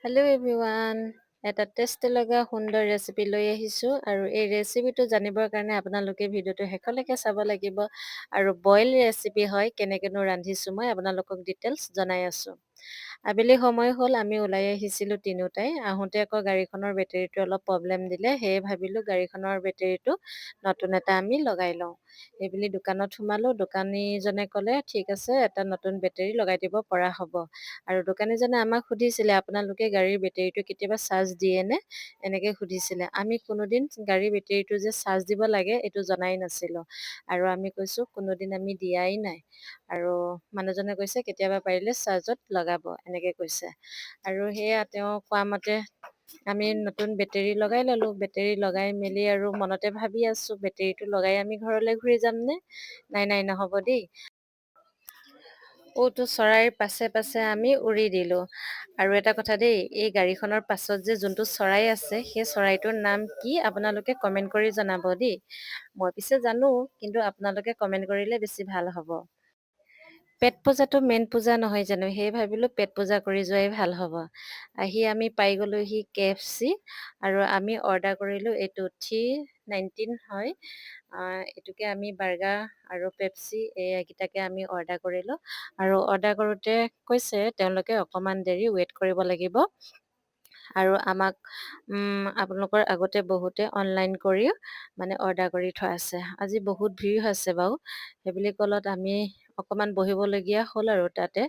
Hello' everyone. এটা tasty লগা সুন্দৰ ৰেচিপি লৈ আহিছোঁ আৰু এই ৰেচিপিটো জানিবৰ কাৰণে আপোনালোকে ভিডিঅ'টো শেষলৈকে চাব লাগিব। আৰু বইল ৰেচিপি হয়, কেনেকৈনো ৰান্ধিছোঁ মই আপোনালোকক ডিটেইলছ জনাই আছোঁ। আবেলি সময় হ'ল, আমি ওলাই আহিছিলোঁ তিনিওটাই। আহোঁতে আকৌ গাড়ীখনৰ বেটেৰীটো অলপ প্ৰব্লেম দিলে, সেয়ে ভাবিলোঁ গাড়ীখনৰ বেটেৰীটো নতুন এটা আমি লগাই লওঁ। এইবুলি দোকানত সোমালোঁ। দোকানীজনে ক'লে ঠিক আছে, এটা নতুন বেটেৰী লগাই দিব পৰা হ'ব। আৰু দোকানীজনে আমাক সুধিছিলে, আপোনালোকে গাড়ীৰ বেটেৰীটো কেতিয়াবা চাৰ্জ দিয়েনে? এনেকৈ সুধিছিলে। আমি কোনোদিন গাড়ীৰ বেটেৰীটো যে চাৰ্জ দিব লাগে এইটো জনাই নাছিলোঁ। আৰু আমি কৈছোঁ কোনোদিন আমি দিয়াই নাই। আৰু মানুহজনে কৈছে কেতিয়াবা পাৰিলে চাৰ্জত লগাব, এনেকৈ কৈছে। আৰু সেয়া তেওঁ কোৱা মতে আমি নতুন বেটেৰী লগাই ল'লোঁ। বেটেৰী লগাই মেলি আৰু মনতে ভাবি আছোঁ, বেটেৰীটো লগাই আমি ঘৰলৈ ঘূৰি যামনে? নাই নাই, নহ'ব দেই। ওটো চৰাইৰ পাছে পাছে আমি উৰি দিলোঁ। আৰু এটা কথা দেই, এই গাড়ীখনৰ পাছত যে যোনটো চৰাই আছে, সেই চৰাইটোৰ নাম কি আপোনালোকে কমেণ্ট কৰি জনাব দেই। মই পিছে জানো, কিন্তু আপোনালোকে কমেণ্ট কৰিলে বেছি ভাল হ'ব। পেট পূজাটো মেইন পূজা নহয় জানো, সেয়ে ভাবিলোঁ পেট পূজা কৰি যোৱাই ভাল হ'ব। আহি আমি পাই গ'লোহি KFC, আৰু আমি অৰ্ডাৰ কৰিলোঁ এইটো 319 হয়। এইটোকে আমি বাৰ্গাৰ আৰু পেপচি এইকেইটাকে আমি অৰ্ডাৰ কৰিলোঁ। আৰু অৰ্ডাৰ কৰোঁতে কৈছে তেওঁলোকে অকণমান দেৰি ৱেইট কৰিব লাগিব। আৰু আমাক আপোনালোকৰ আগতে বহুতে অনলাইন কৰিও মানে অৰ্ডাৰ কৰি থোৱা আছে। আজি বহুত ভিৰ হৈছে বাৰু, সেইবুলি ক'লত আমি অকণমান বহিবলগীয়া হ'ল। আৰু তাতে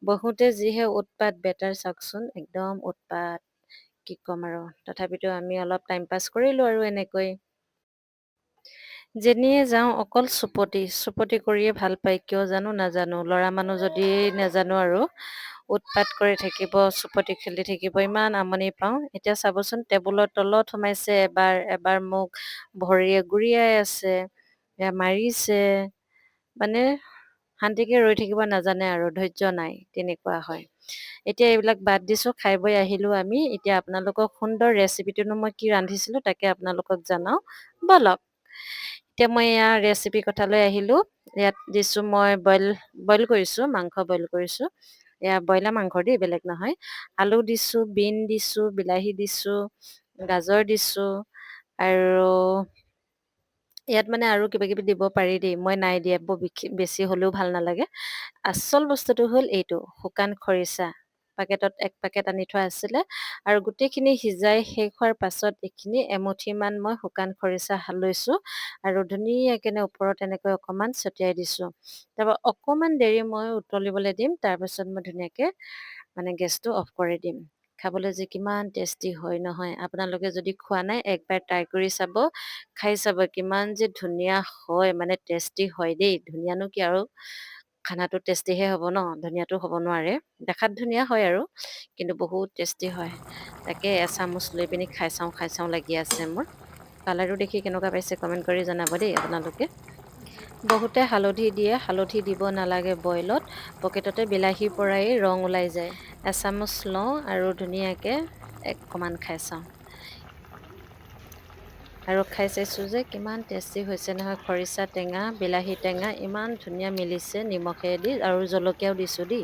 বহুতে যিহে উৎপাত, বেটাৰ চাওকচোন, একদম উৎপাত, কি ক'ম আৰু। তথাপিতো আমি অলপ টাইম পাছ কৰিলোঁ আৰু এনেকৈ। যেনিয়ে যাওঁ অকল চুপতি কৰিয়ে ভাল পায়, কিয় জানো নাজানো। ল'ৰা মানুহ যদি নাজানো আৰু উৎপাত কৰি থাকিব, চুপতি খেলি থাকিব, ইমান আমনি পাওঁ। এতিয়া চাবচোন, টেবুলৰ তলত সোমাইছে এবাৰ মোক ভৰিয়ে গুৰিয়াই আছে, মাৰিছে। মানে শান্তিকে ৰৈ থাকিব নাজানে আৰু, ধৈৰ্য নাই, তেনেকুৱা হয়। এতিয়া এইবিলাক বাদ দিছোঁ, খাই বৈ আহিলোঁ আমি। এতিয়া আপোনালোকক সুন্দৰ ৰেচিপিটোনো মই কি ৰান্ধিছিলোঁ তাকে আপোনালোকক জনাওঁ ব'লক। এতিয়া মই এয়া ৰেচিপি কথালৈ আহিলোঁ। ইয়াত দিছোঁ মই বইল কৰিছোঁ, মাংস বইল কৰিছোঁ। এয়া ব্ৰইলাৰ মাংস দেই, বেলেগ নহয়। আলু দিছোঁ, বিন দিছোঁ, বিলাহী দিছোঁ, গাজৰ দিছোঁ। আৰু ইয়াত মানে আৰু কিবা কিবি দিব পাৰি দেই, মই নাই দিয়া, বেছি হ'লেও ভাল নালাগে। আচল বস্তুটো হ'ল এইটো, শুকান খৰিচা। এক পেকেট আনি থোৱা আছিলে। আৰু গোটেইখিনি সিজাই শেষ হোৱাৰ পাছত এইখিনি এমুঠিমান মই শুকান খৰিচা লৈছোঁ। আৰু ধুনীয়াকৈ ওপৰত এনেকৈ অকণমান ছটিয়াই দিছোঁ। তাৰপৰা অকণমান দেৰি মই উতলিবলৈ দিম। তাৰপিছত মই ধুনীয়াকৈ মানে গেছটো অফ কৰি দিম। খাবলৈ যে কিমান টেষ্টি হয় নহয়, আপোনালোকে যদি খোৱা নাই একবাৰ ট্ৰাই কৰি চাব, খাই চাব কিমান যে ধুনীয়া হয়, মানে টেষ্টি হয় দেই। ধুনীয়ানো কি আৰু, খানাটো টেষ্টিহে হ'ব ন, ধুনীয়াটো হ'ব নোৱাৰে। দেখাত ধুনীয়া হয় আৰু, কিন্তু বহুত টেষ্টি হয়। তাকে এচামুচ লৈ পিনি খাই চাওঁ লাগি আছে মোৰ। কালাৰটো দেখি কেনেকুৱা পাইছে কমেণ্ট কৰি জনাব দেই আপোনালোকে। বহুতে হালধি দিয়ে, হালধি দিব নালাগে বইলত। পকেটতে বিলাহীৰ পৰাই ৰং ওলাই যায়। এচামুচ লওঁ আৰু ধুনীয়াকৈ অকণমান খাই চাওঁ। আৰু খাই চাইছোঁ যে কিমান টেষ্টি হৈছে নহয়, খৰিচা টেঙা, বিলাহী টেঙা ইমান ধুনীয়া মিলিছে, নিমখেদি আৰু জলকীয়াও দিছোঁ দেই।